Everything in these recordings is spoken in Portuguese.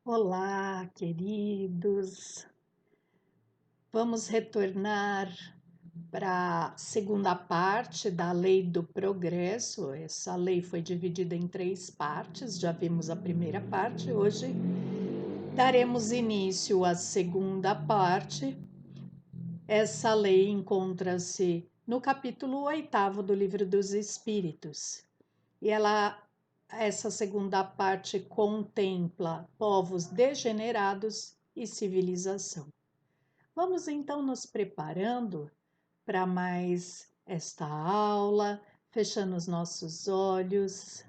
Olá, queridos. Vamos retornar para a segunda parte da Lei do Progresso. Essa lei foi dividida em três partes, já vimos a primeira parte. Hoje daremos início à segunda parte. Essa lei encontra-se no capítulo 8º do Livro dos Espíritos. E essa segunda parte contempla povos degenerados e civilização. Vamos então nos preparando para mais esta aula, fechando os nossos olhos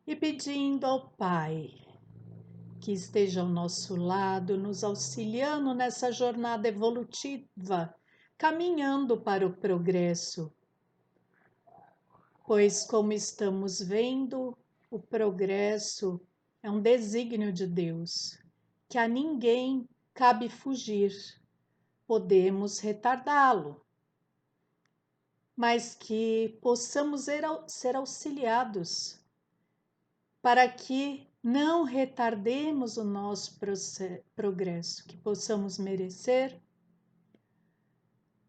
e pedindo ao Pai que esteja ao nosso lado, nos auxiliando nessa jornada evolutiva, caminhando para o progresso. Pois, como estamos vendo, o progresso é um desígnio de Deus, que a ninguém cabe fugir. Podemos retardá-lo, mas que possamos ser auxiliados para que não retardemos o nosso progresso, que possamos merecer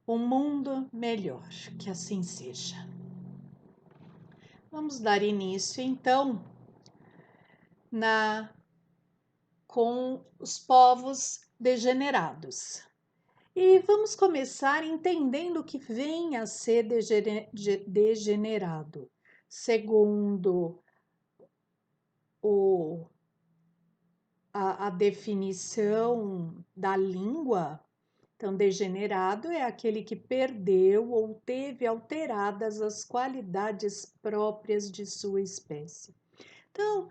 um mundo melhor, que assim seja. Vamos dar início então com os povos degenerados. E vamos começar entendendo o que vem a ser degenerado. Segundo a definição da língua, então, degenerado é aquele que perdeu ou teve alteradas as qualidades próprias de sua espécie. Então,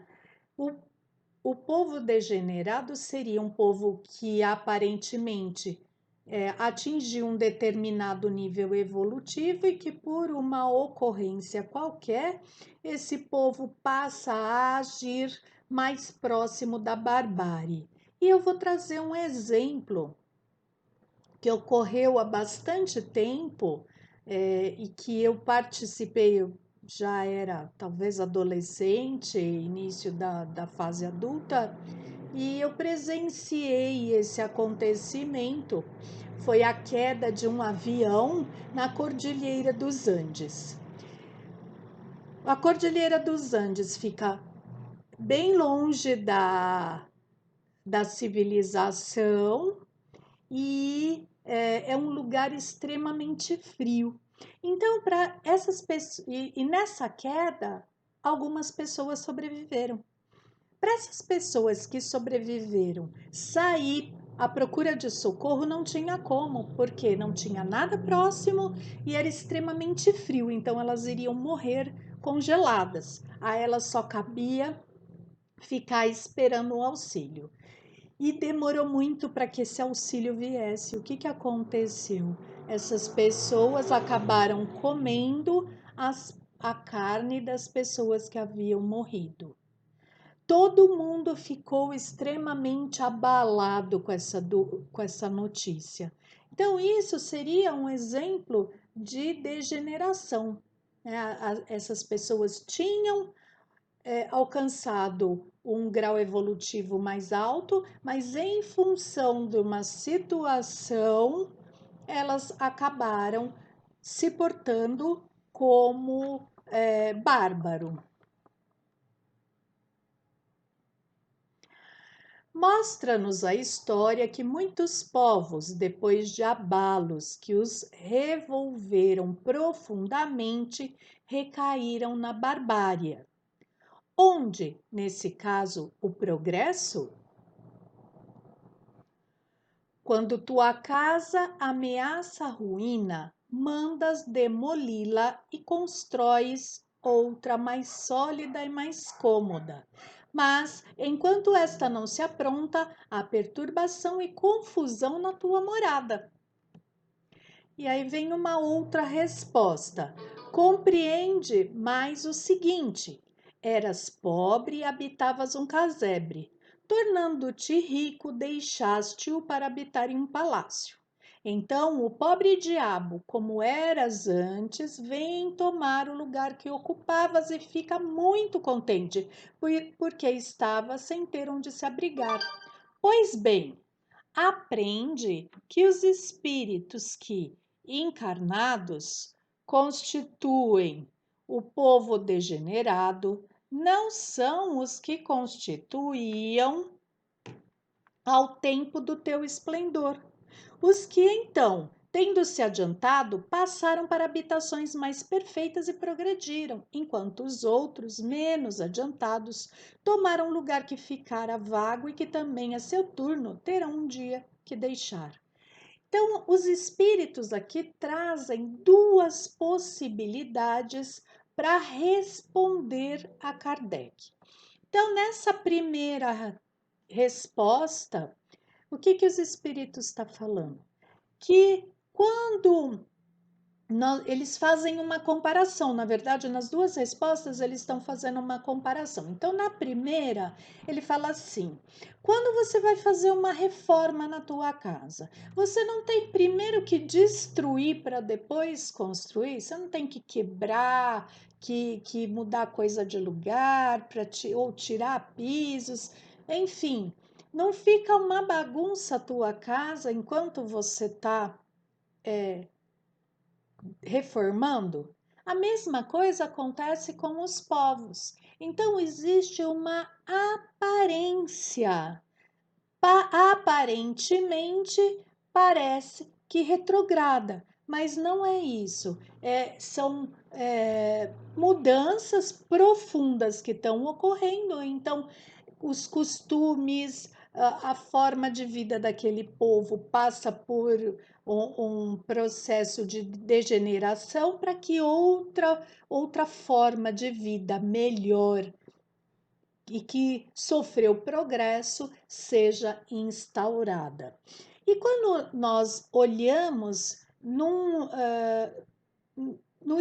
o povo degenerado seria um povo que aparentemente atingiu um determinado nível evolutivo e que, por uma ocorrência qualquer, esse povo passa a agir mais próximo da barbárie. E eu vou trazer um exemplo que ocorreu há bastante tempo e que eu participei, eu já era talvez adolescente, início da fase adulta, e eu presenciei esse acontecimento. Foi a queda de um avião na Cordilheira dos Andes. A Cordilheira dos Andes fica bem longe da civilização e é um lugar extremamente frio. Então, para essas pessoas, e nessa queda, algumas pessoas sobreviveram. Para essas pessoas que sobreviveram sair à procura de socorro, não tinha como, porque não tinha nada próximo e era extremamente frio, então elas iriam morrer congeladas. A elas só cabia ficar esperando o auxílio. E demorou muito para que esse auxílio viesse. O que aconteceu? Essas pessoas acabaram comendo a carne das pessoas que haviam morrido. Todo mundo ficou extremamente abalado com essa notícia. Então, isso seria um exemplo de degeneração. Essas pessoas tinham alcançado um grau evolutivo mais alto, mas em função de uma situação, elas acabaram se portando como bárbaro. Mostra-nos a história que muitos povos, depois de abalos que os revolveram profundamente, recaíram na barbárie. Onde, nesse caso, o progresso? Quando tua casa ameaça a ruína, mandas demoli-la e constróis outra mais sólida e mais cômoda. Mas, enquanto esta não se apronta, há perturbação e confusão na tua morada. E aí vem uma outra resposta. Compreende mais o seguinte: eras pobre e habitavas um casebre. Tornando-te rico, deixaste-o para habitar em um palácio. Então, o pobre diabo, como eras antes, vem tomar o lugar que ocupavas e fica muito contente, porque estava sem ter onde se abrigar. Pois bem, aprende que os espíritos que, encarnados, constituem o povo degenerado, não são os que constituíam ao tempo do teu esplendor. Os que então, tendo se adiantado, passaram para habitações mais perfeitas e progrediram, enquanto os outros, menos adiantados, tomaram lugar que ficara vago e que também a seu turno terão um dia que deixar. Então, os espíritos aqui trazem duas possibilidades para responder a Kardec. Então, nessa primeira resposta, o que os espíritos estão falando? Que quando eles fazem uma comparação, na verdade, nas duas respostas eles estão fazendo uma comparação. Então, na primeira, ele fala assim: quando você vai fazer uma reforma na tua casa, você não tem primeiro que destruir para depois construir? Você não tem que quebrar, que mudar coisa de lugar, ou tirar pisos, enfim. Não fica uma bagunça a tua casa enquanto você está reformando? A mesma coisa acontece com os povos. Então, existe uma aparência. Aparentemente, parece que retrograda, mas não é isso. São mudanças profundas que estão ocorrendo. Então, os costumes, a forma de vida daquele povo passa por um processo de degeneração para que outra forma de vida melhor e que sofreu progresso seja instaurada. E quando nós olhamos no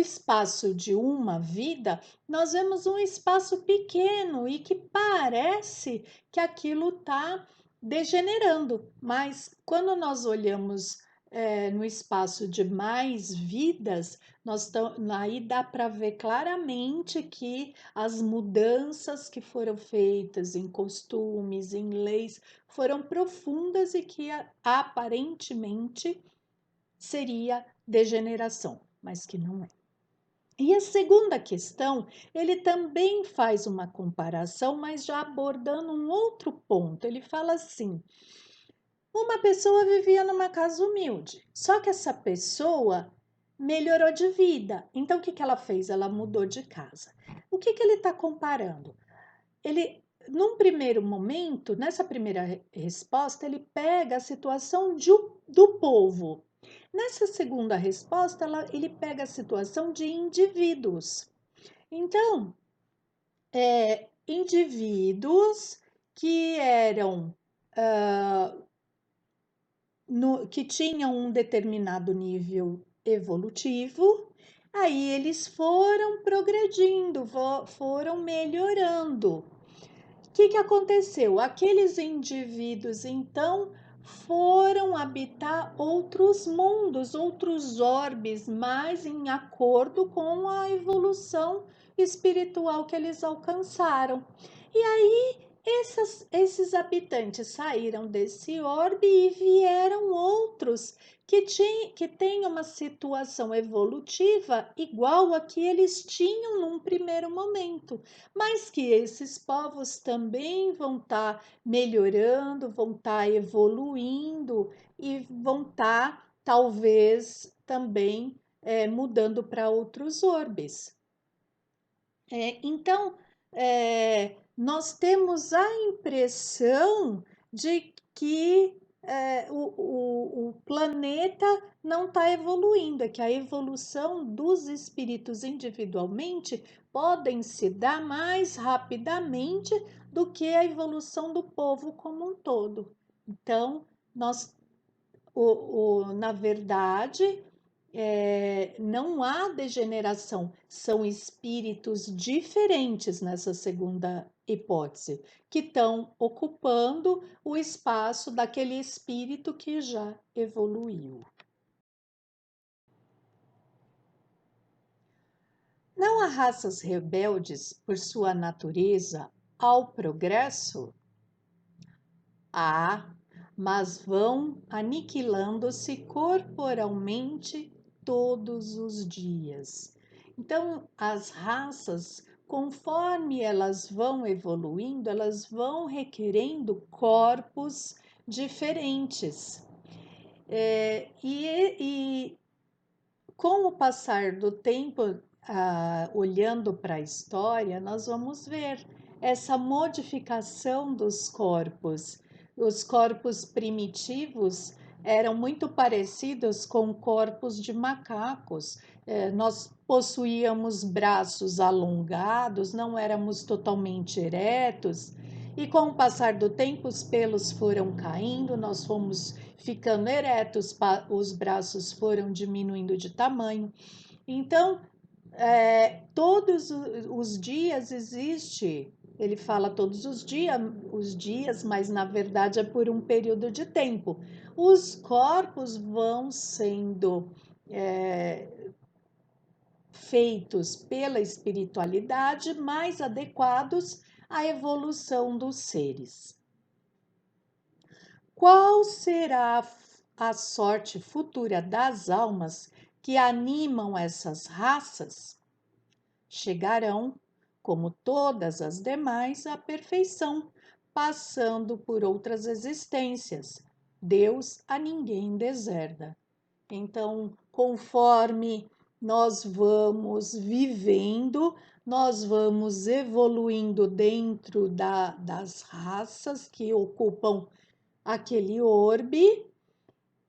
espaço de uma vida, nós vemos um espaço pequeno e que parece que aquilo está degenerando, mas quando nós olhamos no espaço de mais vidas, aí dá para ver claramente que as mudanças que foram feitas em costumes, em leis, foram profundas e que aparentemente seria degeneração, mas que não é. E a segunda questão, ele também faz uma comparação, mas já abordando um outro ponto. Ele fala assim: uma pessoa vivia numa casa humilde, só que essa pessoa melhorou de vida. Então, o que ela fez? Ela mudou de casa. O que ele está comparando? Ele, num primeiro momento, nessa primeira resposta, ele pega a situação do povo. Nessa segunda resposta, ele pega a situação de indivíduos. Então, indivíduos que eram que tinham um determinado nível evolutivo, aí eles foram progredindo, foram melhorando. O que aconteceu? Aqueles indivíduos, então, foram habitar outros mundos, outros orbes, mais em acordo com a evolução espiritual que eles alcançaram. E aí, esses habitantes saíram desse orbe e vieram outros que têm uma situação evolutiva igual a que eles tinham num primeiro momento, mas que esses povos também vão estar melhorando, vão estar evoluindo e vão estar, talvez, também mudando para outros orbes. Então, nós temos a impressão de que o planeta não está evoluindo, é que a evolução dos espíritos individualmente podem se dar mais rapidamente do que a evolução do povo como um todo. Então, na verdade, não há degeneração, são espíritos diferentes nessa segunda hipótese, que estão ocupando o espaço daquele espírito que já evoluiu. Não há raças rebeldes por sua natureza ao progresso? Há, mas vão aniquilando-se corporalmente todos os dias. Então, as raças, conforme elas vão evoluindo, elas vão requerendo corpos diferentes. E com o passar do tempo, olhando para a história, nós vamos ver essa modificação dos corpos. Os corpos primitivos eram muito parecidos com corpos de macacos. Nós possuíamos braços alongados, não éramos totalmente eretos. E com o passar do tempo, os pelos foram caindo, nós fomos ficando eretos, os braços foram diminuindo de tamanho. Então, todos os dias existe, ele fala todos os dias, mas na verdade é por um período de tempo. Os corpos vão sendo feitos pela espiritualidade mais adequados à evolução dos seres. Qual será a sorte futura das almas que animam essas raças? Chegarão, como todas as demais, à perfeição, passando por outras existências. Deus a ninguém deserda. Então, conforme nós vamos vivendo, nós vamos evoluindo dentro das raças que ocupam aquele orbe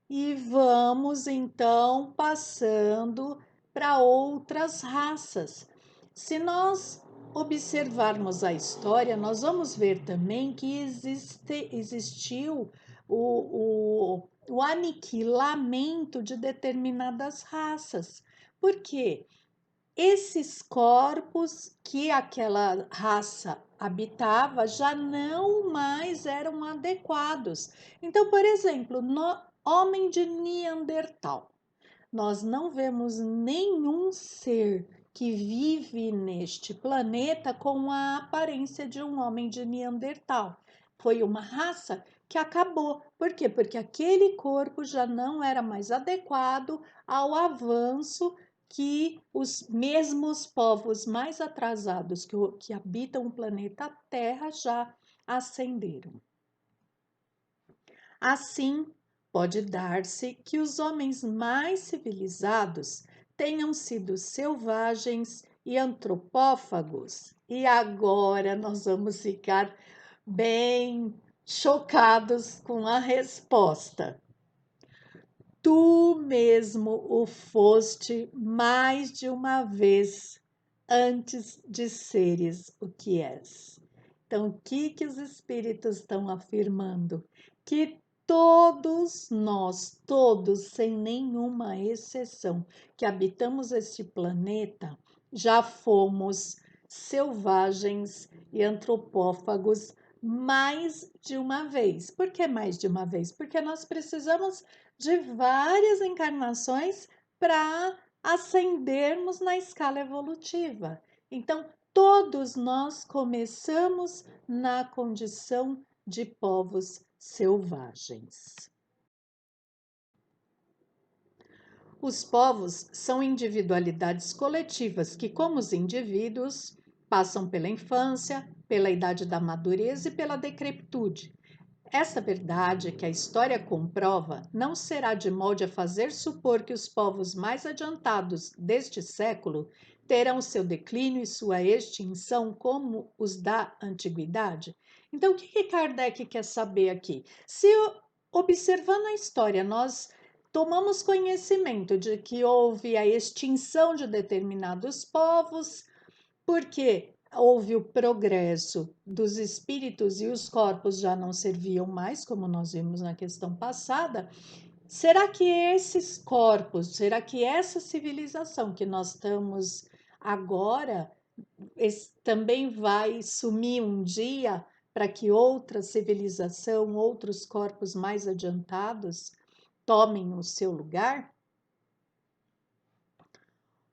e vamos então passando para outras raças. Se nós observarmos a história, nós vamos ver também que existiu o aniquilamento de determinadas raças. Por quê? Esses corpos que aquela raça habitava já não mais eram adequados. Então, por exemplo, no homem de Neandertal, nós não vemos nenhum ser que vive neste planeta com a aparência de um homem de Neandertal. Foi uma raça que acabou. Por quê? Porque aquele corpo já não era mais adequado ao avanço que os mesmos povos mais atrasados que habitam o planeta Terra já ascenderam. Assim, pode dar-se que os homens mais civilizados tenham sido selvagens e antropófagos. E agora nós vamos ficar bem chocados com a resposta. Tu mesmo o foste mais de uma vez antes de seres o que és. Então, o que os espíritos estão afirmando? Que todos nós, todos, sem nenhuma exceção, que habitamos este planeta, já fomos selvagens e antropófagos mais de uma vez. Por que mais de uma vez? Porque nós precisamos de várias encarnações para ascendermos na escala evolutiva. Então, todos nós começamos na condição de povos selvagens. Os povos são individualidades coletivas que, como os indivíduos, passam pela infância, pela idade da madureza e pela decrepitude. Essa verdade que a história comprova não será de molde a fazer supor que os povos mais adiantados deste século terão seu declínio e sua extinção como os da antiguidade. Então, o que Kardec quer saber aqui? Se observando a história, nós tomamos conhecimento de que houve a extinção de determinados povos, porque houve o progresso dos espíritos e os corpos já não serviam mais, como nós vimos na questão passada. Será que esses corpos, será que essa civilização que nós estamos agora também vai sumir um dia para que outra civilização, outros corpos mais adiantados tomem o seu lugar?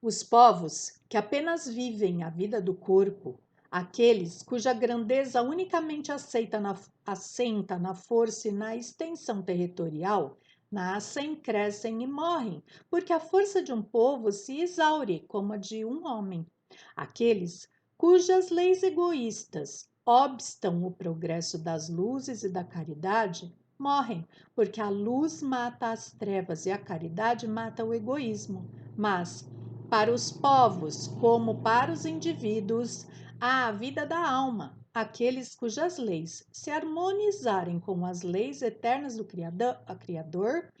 Os povos que apenas vivem a vida do corpo, aqueles cuja grandeza unicamente assenta na força e na extensão territorial, nascem, crescem e morrem, porque a força de um povo se exaure como a de um homem. Aqueles cujas leis egoístas obstam o progresso das luzes e da caridade morrem, porque a luz mata as trevas e a caridade mata o egoísmo. Mas, para os povos, como para os indivíduos, há a vida da alma, aqueles cujas leis se harmonizarem com as leis eternas do Criador,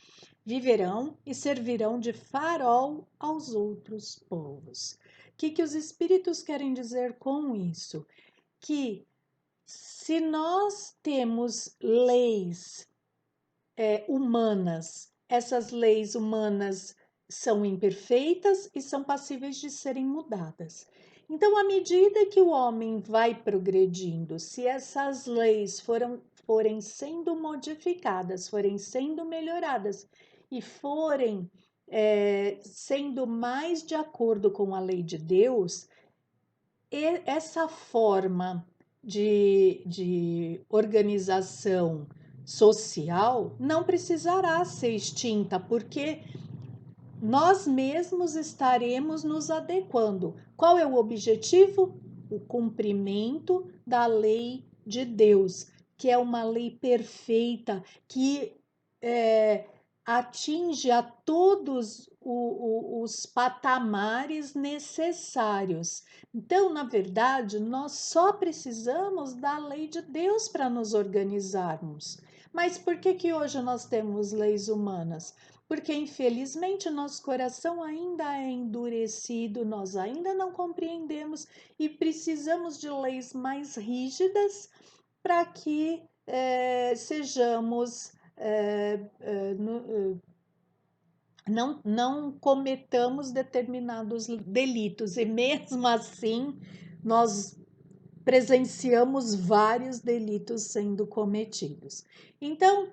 viverão e servirão de farol aos outros povos. O que os espíritos querem dizer com isso? Que se nós temos leis humanas, essas leis humanas são imperfeitas e são passíveis de serem mudadas. Então, à medida que o homem vai progredindo, se essas leis forem sendo modificadas, forem sendo melhoradas e forem sendo mais de acordo com a lei de Deus, essa forma de organização social não precisará ser extinta, porque nós mesmos estaremos nos adequando. Qual é o objetivo? O cumprimento da lei de Deus, que é uma lei perfeita, que atinge a todos os patamares necessários. Então, na verdade, nós só precisamos da lei de Deus para nos organizarmos. Mas por que hoje nós temos leis humanas? Porque, infelizmente, nosso coração ainda é endurecido, nós ainda não compreendemos e precisamos de leis mais rígidas para que sejamos não cometamos determinados delitos, e mesmo assim nós presenciamos vários delitos sendo cometidos. Então,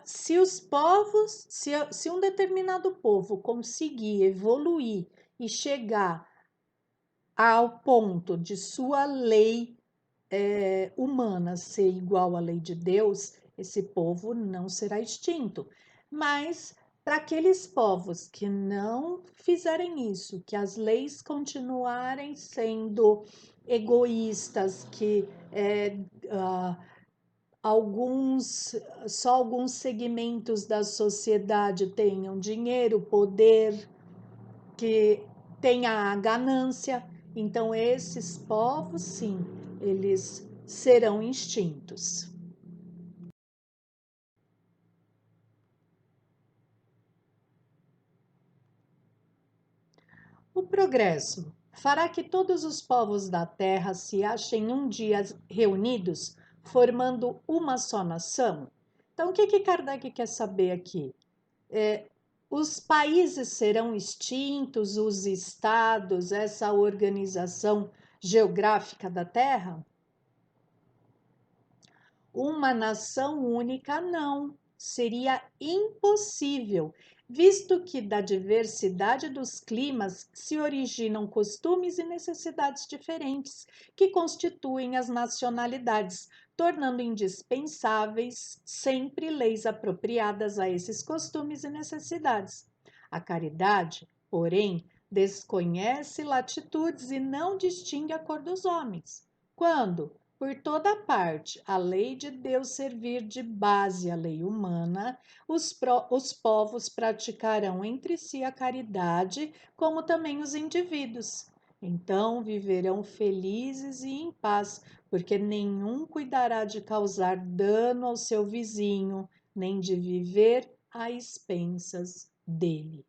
se os povos, se um determinado povo conseguir evoluir e chegar ao ponto de sua lei humana ser igual à lei de Deus, esse povo não será extinto. Mas para aqueles povos que não fizerem isso, que as leis continuarem sendo egoístas, que só alguns segmentos da sociedade tenham dinheiro, poder, que tenha a ganância, então esses povos, sim, eles serão extintos. O progresso fará que todos os povos da Terra se achem um dia reunidos, formando uma só nação? Então, o que Kardec quer saber aqui? Os países serão extintos, os estados, essa organização geográfica da Terra? Uma nação única, não. Seria impossível, visto que da diversidade dos climas se originam costumes e necessidades diferentes, que constituem as nacionalidades, tornando indispensáveis sempre leis apropriadas a esses costumes e necessidades. A caridade, porém, desconhece latitudes e não distingue a cor dos homens. Quando, por toda parte, a lei de Deus servir de base à lei humana, os povos praticarão entre si a caridade, como também os indivíduos. Então viverão felizes e em paz, porque nenhum cuidará de causar dano ao seu vizinho, nem de viver a expensas dele.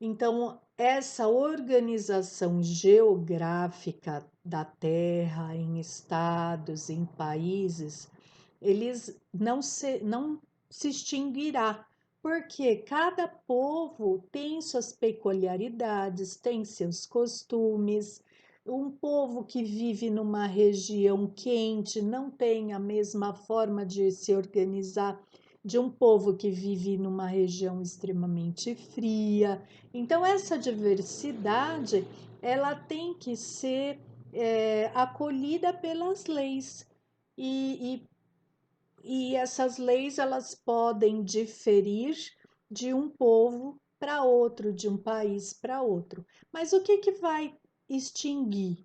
Então, essa organização geográfica da Terra em estados, em países, eles não se extinguirá, porque cada povo tem suas peculiaridades, tem seus costumes. Um povo que vive numa região quente não tem a mesma forma de se organizar de um povo que vive numa região extremamente fria. Então, essa diversidade, ela tem que ser acolhida pelas leis. E, e essas leis, elas podem diferir de um povo para outro, de um país para outro. Mas o que que vai extinguir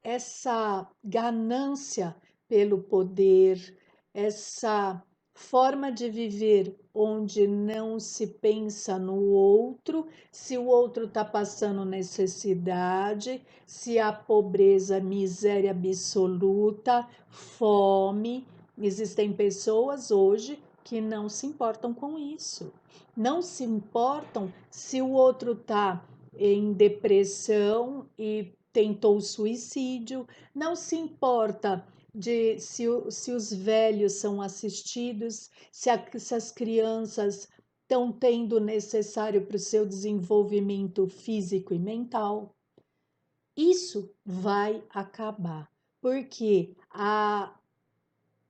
essa ganância pelo poder, essa forma de viver onde não se pensa no outro, se o outro está passando necessidade, se há pobreza, miséria absoluta, fome. Existem pessoas hoje que não se importam com isso. Não se importam se o outro está em depressão e tentou suicídio, não se importa de se os velhos são assistidos, se as crianças estão tendo o necessário para o seu desenvolvimento físico e mental. Isso vai acabar, porque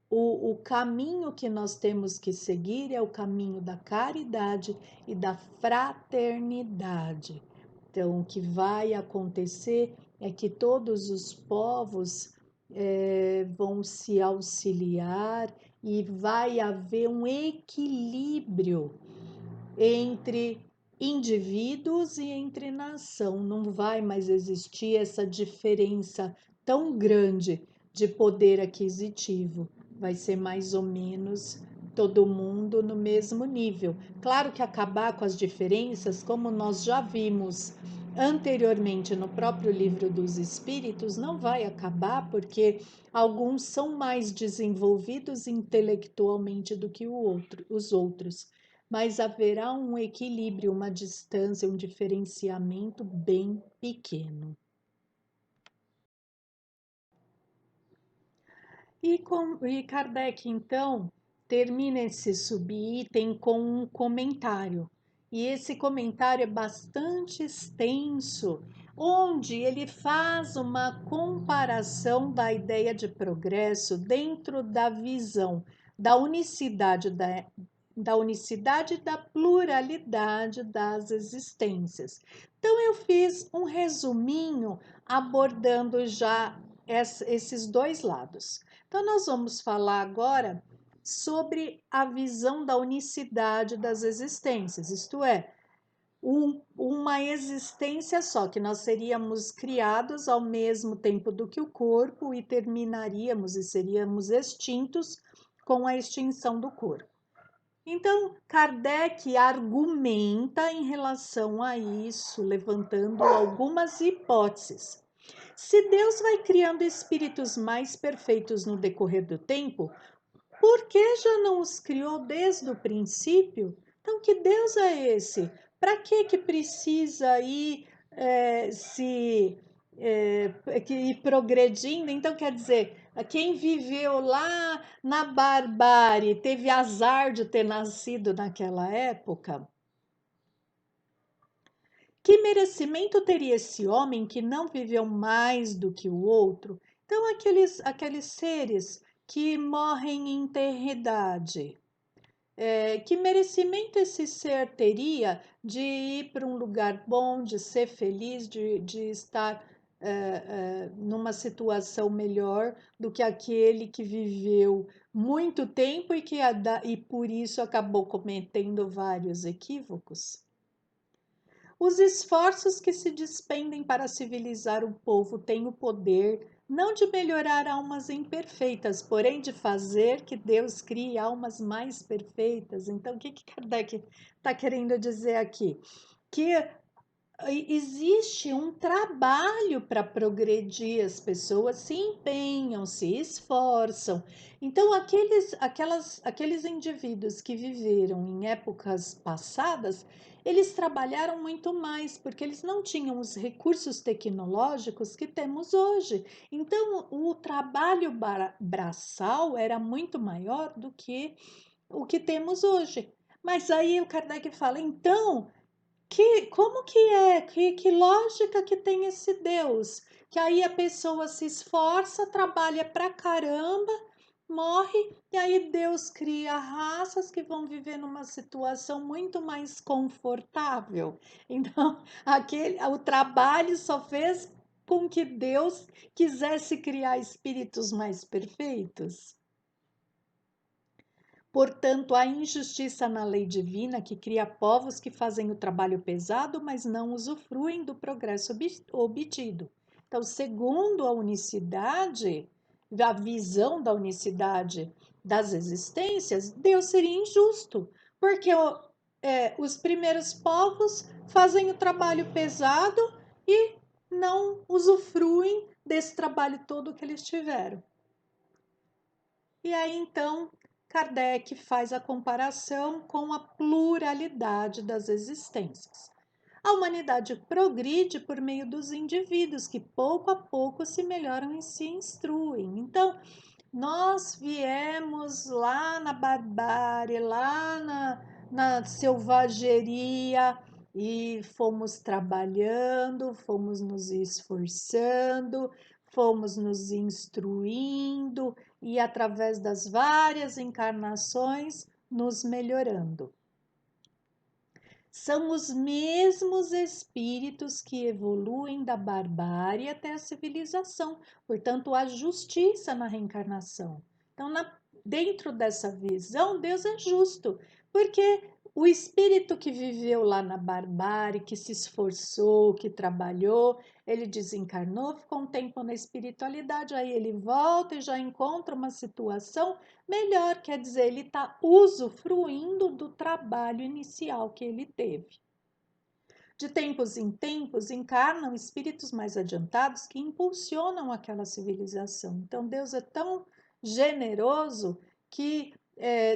o caminho que nós temos que seguir é o caminho da caridade e da fraternidade. Então, o que vai acontecer é que todos os povos vão se auxiliar e vai haver um equilíbrio entre indivíduos e entre nação. Não vai mais existir essa diferença tão grande de poder aquisitivo. Vai ser mais ou menos todo mundo no mesmo nível. Claro que acabar com as diferenças, como nós já vimos anteriormente no próprio livro dos Espíritos, não vai acabar porque alguns são mais desenvolvidos intelectualmente do que os outros, mas haverá um equilíbrio, uma distância, um diferenciamento bem pequeno. E Kardec, então, termina esse subitem com um comentário. E esse comentário é bastante extenso, onde ele faz uma comparação da ideia de progresso dentro da visão da unicidade da unicidade e da pluralidade das existências. Então, eu fiz um resuminho abordando já esses dois lados. Então, nós vamos falar agora sobre a visão da unicidade das existências, isto é, uma existência só, que nós seríamos criados ao mesmo tempo do que o corpo e terminaríamos e seríamos extintos com a extinção do corpo. Então, Kardec argumenta em relação a isso, levantando algumas hipóteses. Se Deus vai criando espíritos mais perfeitos no decorrer do tempo, por que já não os criou desde o princípio? Então, que Deus é esse? Para que precisa ir se ir progredindo? Então, quer dizer, quem viveu lá na barbárie teve azar de ter nascido naquela época? Que merecimento teria esse homem que não viveu mais do que o outro? Então, aqueles seres que morrem em tenridade, que merecimento esse ser teria de ir para um lugar bom, de ser feliz, de estar numa situação melhor do que aquele que viveu muito tempo e por isso acabou cometendo vários equívocos? Os esforços que se despendem para civilizar o povo têm o poder não de melhorar almas imperfeitas, porém de fazer que Deus crie almas mais perfeitas. Então, o que Kardec está querendo dizer aqui? Que existe um trabalho para progredir, as pessoas se empenham, se esforçam. Então, aqueles indivíduos que viveram em épocas passadas, eles trabalharam muito mais, porque eles não tinham os recursos tecnológicos que temos hoje. Então, o trabalho braçal era muito maior do que o que temos hoje. Mas aí o Kardec fala, então, como que é? Que lógica que tem esse Deus? Que aí a pessoa se esforça, trabalha pra caramba morre, e aí Deus cria raças que vão viver numa situação muito mais confortável. Então, o trabalho só fez com que Deus quisesse criar espíritos mais perfeitos. Portanto, há injustiça na lei divina que cria povos que fazem o trabalho pesado, mas não usufruem do progresso obtido. Então, segundo a unicidade, a visão da unicidade das existências, Deus seria injusto, porque os primeiros povos fazem o trabalho pesado e não usufruem desse trabalho todo que eles tiveram. E aí, então, Kardec faz a comparação com a pluralidade das existências. A humanidade progride por meio dos indivíduos que pouco a pouco se melhoram e se instruem. Então, nós viemos lá na barbárie, lá na selvageria e fomos trabalhando, fomos nos esforçando, fomos nos instruindo e através das várias encarnações nos melhorando. São os mesmos espíritos que evoluem da barbárie até a civilização, portanto, há justiça na reencarnação. Então, dentro dessa visão, Deus é justo, porque o espírito que viveu lá na barbárie, que se esforçou, que trabalhou, ele desencarnou, ficou um tempo na espiritualidade, aí ele volta e já encontra uma situação melhor, quer dizer, ele está usufruindo do trabalho inicial que ele teve. De tempos em tempos, encarnam espíritos mais adiantados que impulsionam aquela civilização. Então, Deus é tão generoso que,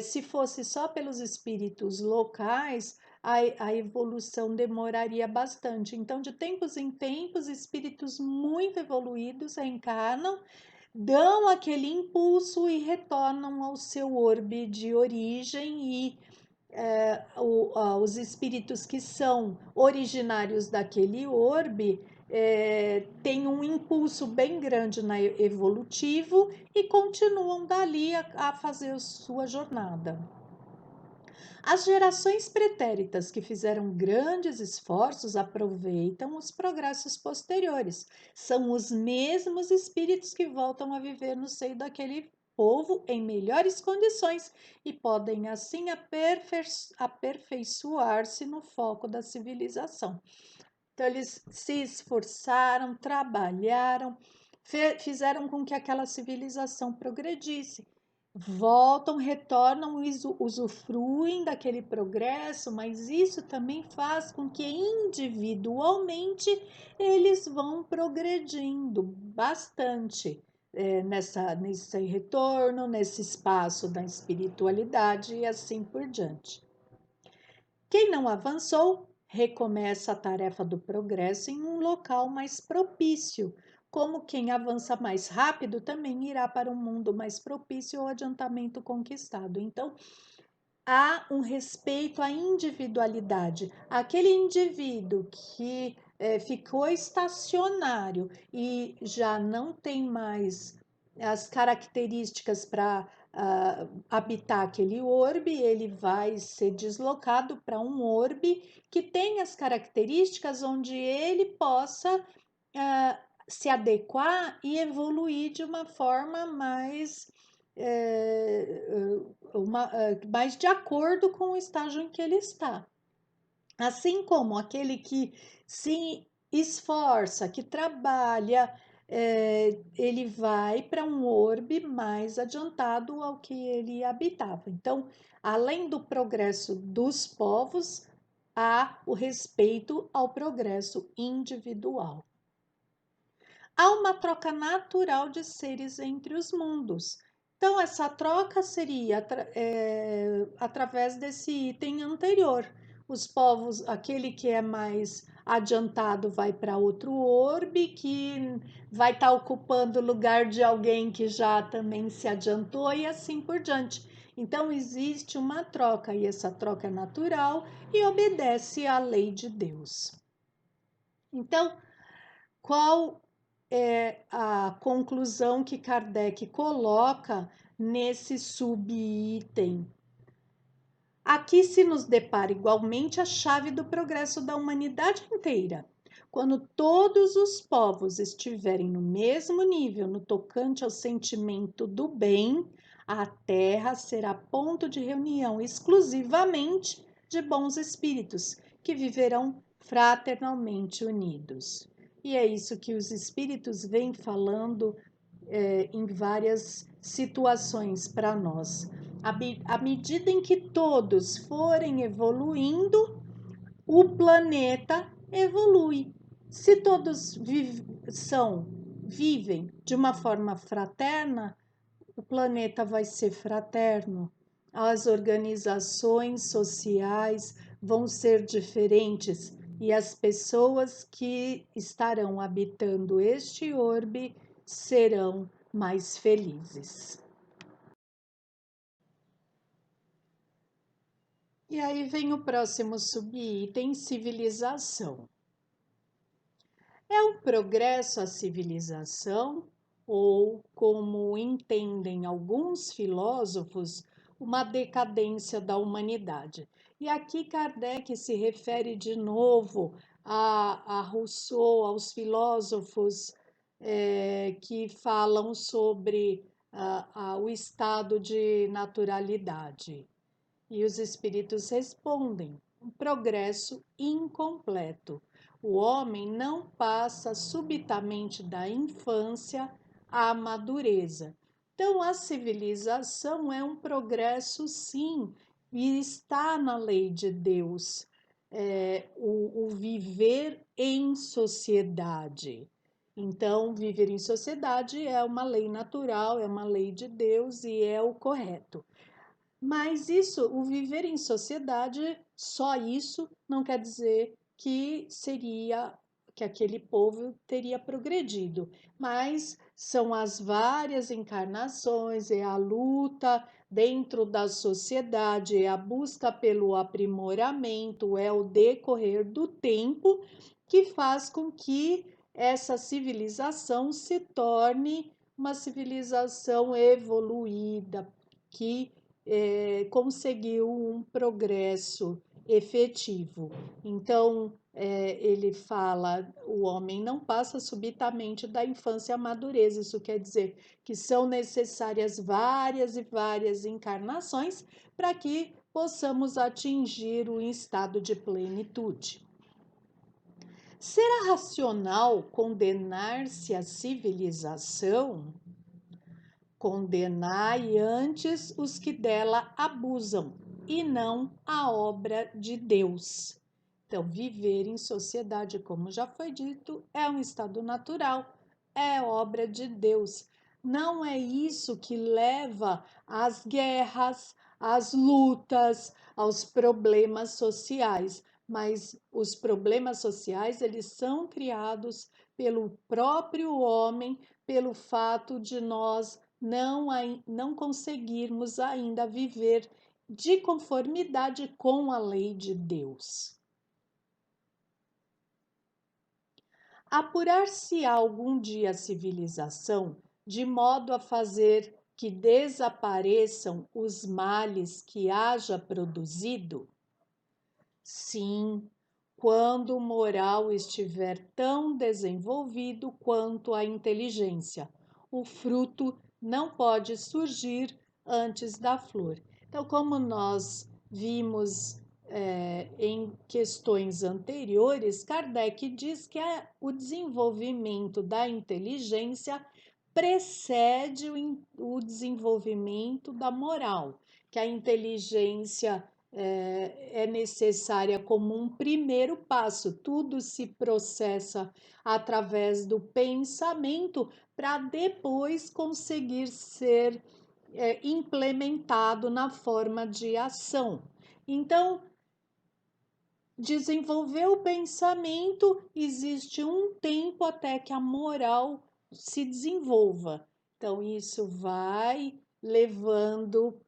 se fosse só pelos espíritos locais, a evolução demoraria bastante. Então, de tempos em tempos, espíritos muito evoluídos reencarnam, dão aquele impulso e retornam ao seu orbe de origem e os espíritos que são originários daquele orbe têm um impulso bem grande na evolutivo e continuam dali a fazer sua jornada. As gerações pretéritas que fizeram grandes esforços aproveitam os progressos posteriores. São os mesmos espíritos que voltam a viver no seio daquele povo em melhores condições e podem assim aperfeiçoar-se no foco da civilização. Então, eles se esforçaram, trabalharam, fizeram com que aquela civilização progredisse. Voltam, retornam, usufruem daquele progresso, mas isso também faz com que individualmente eles vão progredindo bastante nesse retorno, nesse espaço da espiritualidade e assim por diante. Quem não avançou, recomeça a tarefa do progresso em um local mais propício, como quem avança mais rápido também irá para um mundo mais propício ao adiantamento conquistado. Então, há um respeito à individualidade. Aquele indivíduo que ficou estacionário e já não tem mais as características para habitar aquele orbe, ele vai ser deslocado para um orbe que tem as características onde ele possa se adequar e evoluir de uma forma mais mais de acordo com o estágio em que ele está. Assim como aquele que se esforça, que trabalha, ele vai para um orbe mais adiantado ao que ele habitava. Então, além do progresso dos povos, há o respeito ao progresso individual. Há uma troca natural de seres entre os mundos. Então, essa troca seria através desse item anterior. Os povos, aquele que é mais adiantado vai para outro orbe, que vai estar ocupando o lugar de alguém que já também se adiantou e assim por diante. Então, existe uma troca e essa troca é natural e obedece à lei de Deus. Então, qual é a conclusão que Kardec coloca nesse subitem. Aqui se nos depara igualmente a chave do progresso da humanidade inteira. Quando todos os povos estiverem no mesmo nível no tocante ao sentimento do bem, a Terra será ponto de reunião exclusivamente de bons espíritos que viverão fraternalmente unidos. E é isso que os espíritos vêm falando em várias situações para nós. À medida em que todos forem evoluindo, o planeta evolui. Se todos vivem de uma forma fraterna, o planeta vai ser fraterno. As organizações sociais vão ser diferentes e as pessoas que estarão habitando este orbe serão mais felizes. E aí vem o próximo subitem, civilização. É um progresso a civilização, ou, como entendem alguns filósofos, uma decadência da humanidade. E aqui Kardec se refere de novo a Rousseau, aos filósofos que falam sobre o estado de naturalidade. E os espíritos respondem: um progresso incompleto. O homem não passa subitamente da infância à madureza. Então, a civilização é um progresso, sim, e está na lei de Deus. O viver em sociedade. Então, viver em sociedade é uma lei natural, é uma lei de Deus e é o correto. Mas isso, o viver em sociedade, só isso não quer dizer que aquele povo teria progredido, mas são as várias encarnações, é a luta dentro da sociedade, é a busca pelo aprimoramento, é o decorrer do tempo que faz com que essa civilização se torne uma civilização evoluída, que conseguiu um progresso efetivo. Então, ele fala: o homem não passa subitamente da infância à madureza. Isso quer dizer que são necessárias várias e várias encarnações para que possamos atingir o estado de plenitude. Será racional condenar-se à civilização? Condenai antes os que dela abusam, e não a obra de Deus. Então, viver em sociedade, como já foi dito, é um estado natural, é obra de Deus. Não é isso que leva às guerras, às lutas, aos problemas sociais, mas os problemas sociais, eles são criados pelo próprio homem, pelo fato de nós não conseguirmos ainda viver de conformidade com a lei de Deus. Apurar-se-á algum dia a civilização, de modo a fazer que desapareçam os males que haja produzido? Sim, quando o moral estiver tão desenvolvido quanto a inteligência. O fruto não pode surgir antes da flor. Então, como nós vimos em questões anteriores, Kardec diz que o desenvolvimento da inteligência precede o desenvolvimento da moral, que a inteligência é necessária como um primeiro passo. Tudo se processa através do pensamento para depois conseguir ser implementado na forma de ação. Então, desenvolver o pensamento, existe um tempo até que a moral se desenvolva. Então, isso vai levando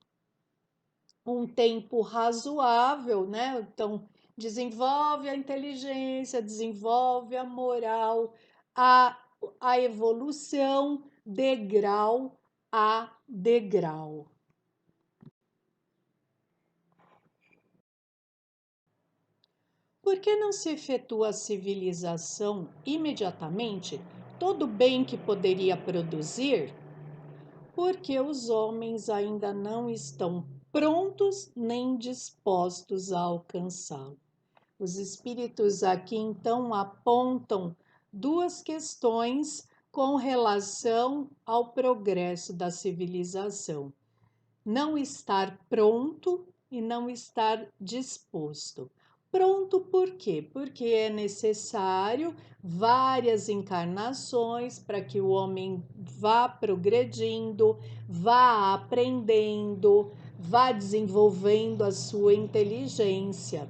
um tempo razoável, né? Então, desenvolve a inteligência, desenvolve a moral, a a evolução degrau a degrau. Por que não se efetua a civilização imediatamente? Todo bem que poderia produzir? Porque os homens ainda não estão prontos nem dispostos a alcançá-lo. Os espíritos aqui então apontam duas questões com relação ao progresso da civilização: não estar pronto e não estar disposto. Pronto por quê? Porque é necessário várias encarnações para que o homem vá progredindo, vá aprendendo, vá desenvolvendo a sua inteligência.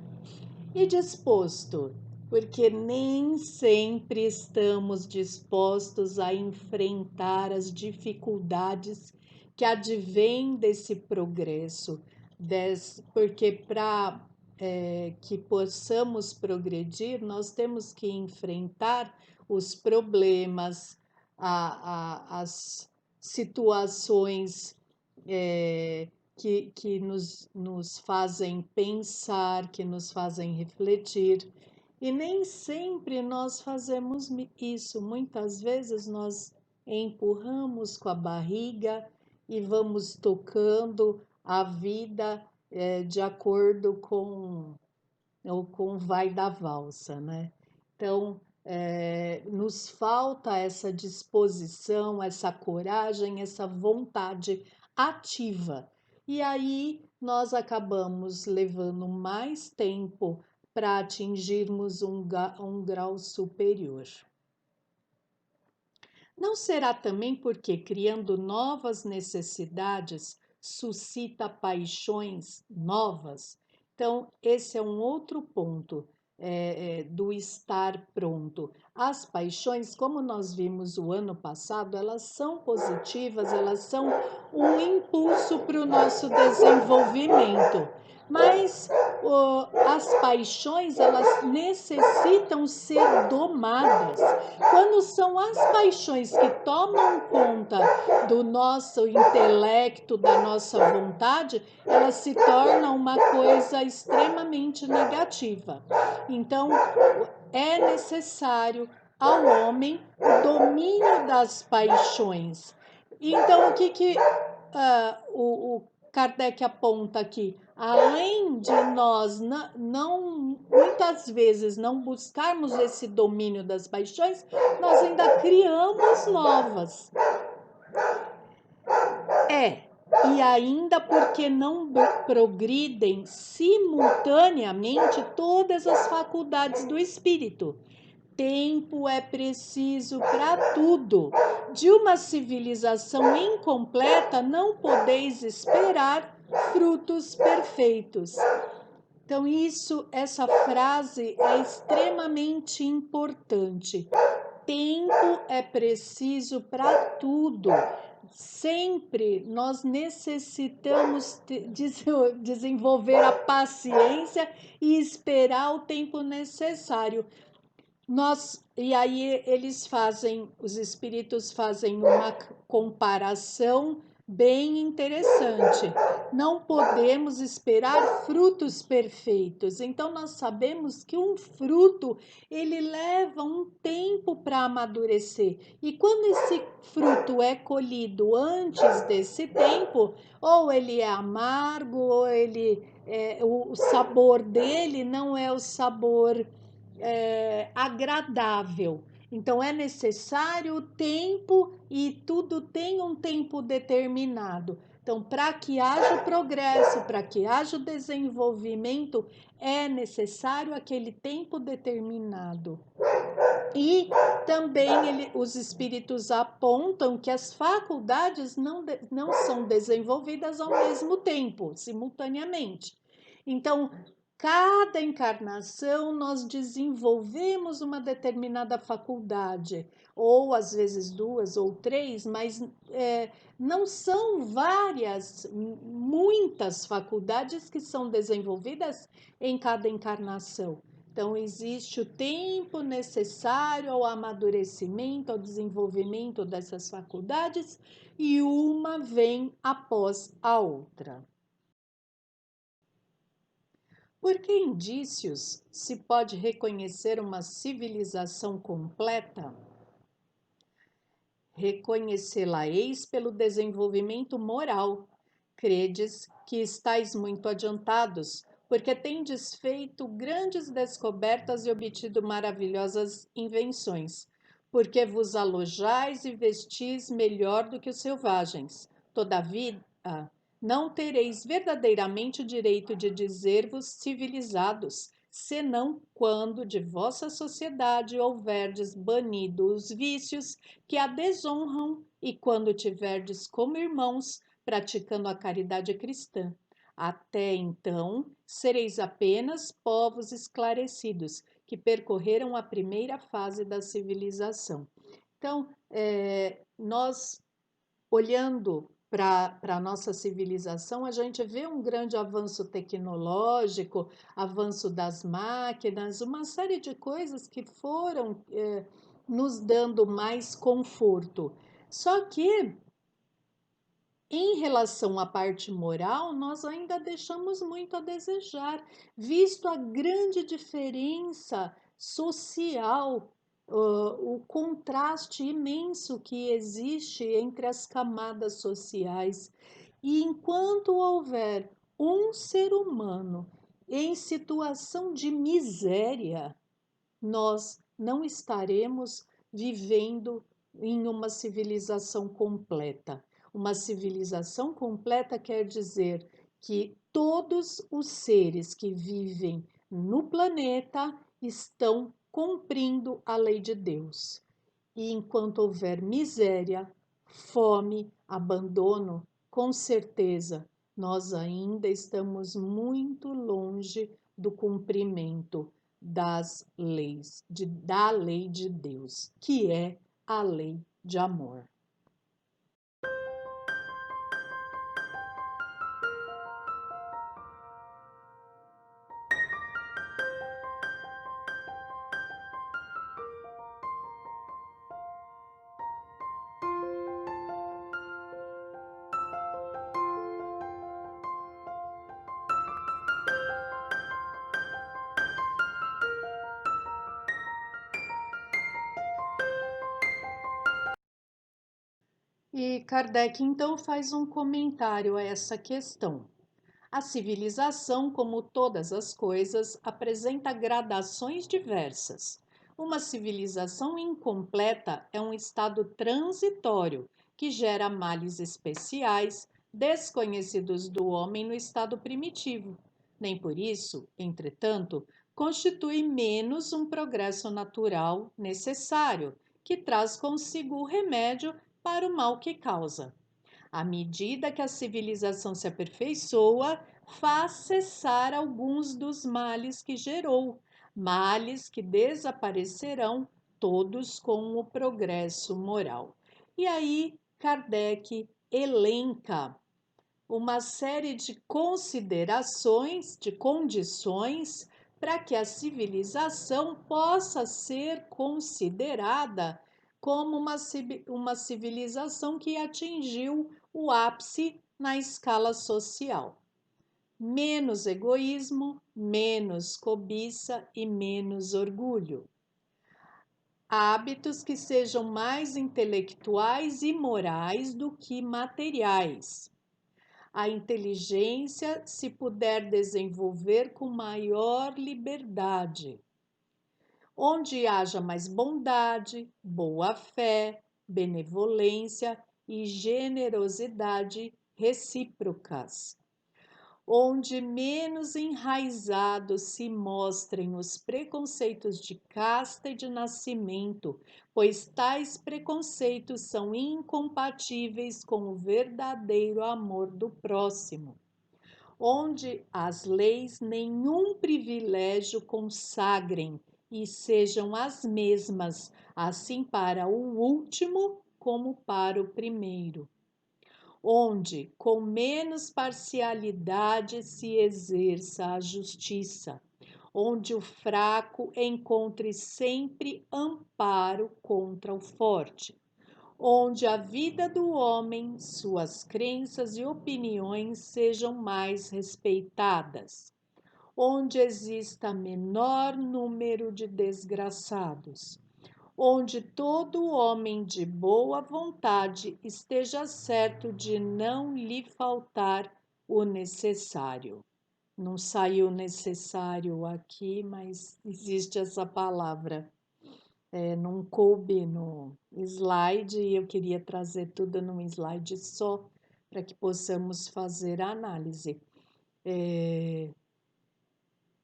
E disposto, porque nem sempre estamos dispostos a enfrentar as dificuldades que advêm desse progresso, porque para que possamos progredir, nós temos que enfrentar os problemas, as situações que nos fazem pensar, que nos fazem refletir. E nem sempre nós fazemos isso. Muitas vezes nós empurramos com a barriga e vamos tocando a vida de acordo com o vai da valsa, né? Então, nos falta essa disposição, essa coragem, essa vontade ativa. E aí nós acabamos levando mais tempo para atingirmos um grau superior. Não será também porque, criando novas necessidades, suscita paixões novas? Então, esse é um outro ponto do estar pronto. As paixões, como nós vimos o ano passado, elas são positivas, elas são um impulso para o nosso desenvolvimento. Mas as paixões, elas necessitam ser domadas. Quando são as paixões que tomam conta do nosso intelecto, da nossa vontade, elas se tornam uma coisa extremamente negativa. Então, é necessário ao homem o domínio das paixões. Então, o que o Kardec aponta aqui? Além de nós muitas vezes não buscarmos esse domínio das paixões, nós ainda criamos novas. E ainda porque não progridem simultaneamente todas as faculdades do espírito. Tempo é preciso para tudo. De uma civilização incompleta não podeis esperar frutos perfeitos. Então essa frase é extremamente importante. Tempo é preciso para tudo. Sempre nós necessitamos desenvolver a paciência e esperar o tempo necessário. E aí os espíritos fazem uma comparação bem interessante. Não podemos esperar frutos perfeitos. Então nós sabemos que um fruto, ele leva um tempo para amadurecer. E quando esse fruto é colhido antes desse tempo, ou ele é amargo, ou o sabor dele não é o sabor agradável. Então é necessário o tempo e tudo tem um tempo determinado. Então, para que haja progresso, para que haja desenvolvimento, é necessário aquele tempo determinado. E também os espíritos apontam que as faculdades não são desenvolvidas ao mesmo tempo, simultaneamente. Então, cada encarnação nós desenvolvemos uma determinada faculdade, ou às vezes duas ou três, mas não são muitas faculdades que são desenvolvidas em cada encarnação. Então, existe o tempo necessário ao amadurecimento, ao desenvolvimento dessas faculdades, e uma vem após a outra. Por que indícios se pode reconhecer uma civilização completa? Reconhecê-la-eis pelo desenvolvimento moral. Credes que estáis muito adiantados, porque tendes feito grandes descobertas e obtido maravilhosas invenções, porque vos alojais e vestis melhor do que os selvagens. Todavia, não tereis verdadeiramente o direito de dizer-vos civilizados, senão quando de vossa sociedade houverdes banido os vícios que a desonram e quando tiverdes como irmãos praticando a caridade cristã. Até então, sereis apenas povos esclarecidos que percorreram a primeira fase da civilização. Então, nós olhando para a nossa civilização, a gente vê um grande avanço tecnológico, avanço das máquinas, uma série de coisas que foram nos dando mais conforto. Só que, em relação à parte moral, nós ainda deixamos muito a desejar, visto a grande diferença social, o contraste imenso que existe entre as camadas sociais. E enquanto houver um ser humano em situação de miséria, nós não estaremos vivendo em uma civilização completa. Uma civilização completa quer dizer que todos os seres que vivem no planeta estão cumprindo a lei de Deus. E enquanto houver miséria, fome, abandono, com certeza nós ainda estamos muito longe do cumprimento da lei de Deus, que é a lei de amor. E Kardec então faz um comentário a essa questão. A civilização, como todas as coisas, apresenta gradações diversas. Uma civilização incompleta é um estado transitório que gera males especiais, desconhecidos do homem no estado primitivo. Nem por isso, entretanto, constitui menos um progresso natural necessário, que traz consigo o remédio para o mal que causa. À medida que a civilização se aperfeiçoa, faz cessar alguns dos males que gerou, males que desaparecerão todos com o progresso moral. E aí, Kardec elenca uma série de considerações, de condições, para que a civilização possa ser considerada como uma civilização que atingiu o ápice na escala social. Menos egoísmo, menos cobiça e menos orgulho. Hábitos que sejam mais intelectuais e morais do que materiais. A inteligência se puder desenvolver com maior liberdade, onde haja mais bondade, boa-fé, benevolência e generosidade recíprocas, onde menos enraizados se mostrem os preconceitos de casta e de nascimento, pois tais preconceitos são incompatíveis com o verdadeiro amor do próximo, onde as leis nenhum privilégio consagrem e sejam as mesmas, assim para o último como para o primeiro, onde com menos parcialidade se exerça a justiça, onde o fraco encontre sempre amparo contra o forte, onde a vida do homem, suas crenças e opiniões sejam mais respeitadas, onde exista menor número de desgraçados, onde todo homem de boa vontade esteja certo de não lhe faltar o necessário. Não saiu necessário aqui, mas existe essa palavra. Não coube no slide e eu queria trazer tudo num slide só para que possamos fazer a análise.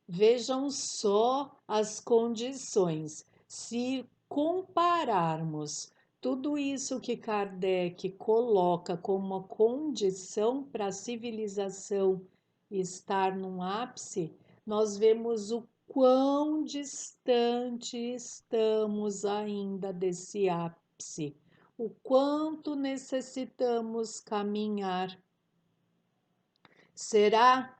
Vejam só as condições. Se compararmos tudo isso que Kardec coloca como uma condição para a civilização estar num ápice, nós vemos o quão distante estamos ainda desse ápice, o quanto necessitamos caminhar. Será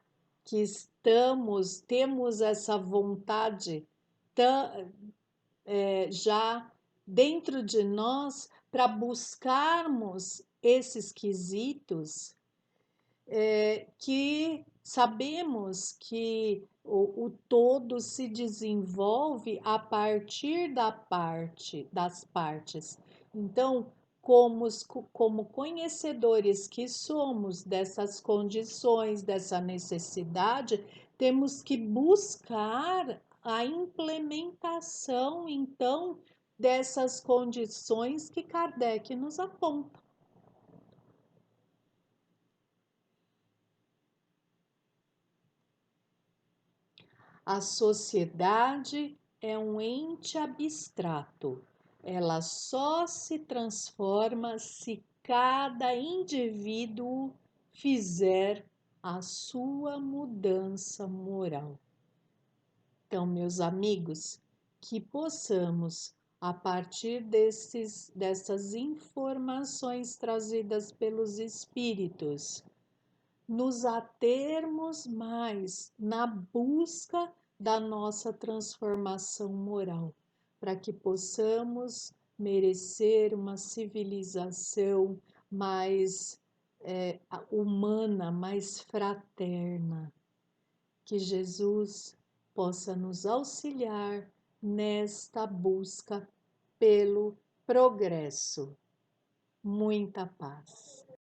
que temos essa vontade já dentro de nós para buscarmos esses quesitos que sabemos que o todo se desenvolve a partir das partes. Então, como conhecedores que somos dessas condições, dessa necessidade, temos que buscar a implementação, então, dessas condições que Kardec nos aponta. A sociedade é um ente abstrato. Ela só se transforma se cada indivíduo fizer a sua mudança moral. Então, meus amigos, que possamos, a partir dessas informações trazidas pelos espíritos, nos atermos mais na busca da nossa transformação moral, para que possamos merecer uma civilização mais humana, mais fraterna. Que Jesus possa nos auxiliar nesta busca pelo progresso. Muita paz.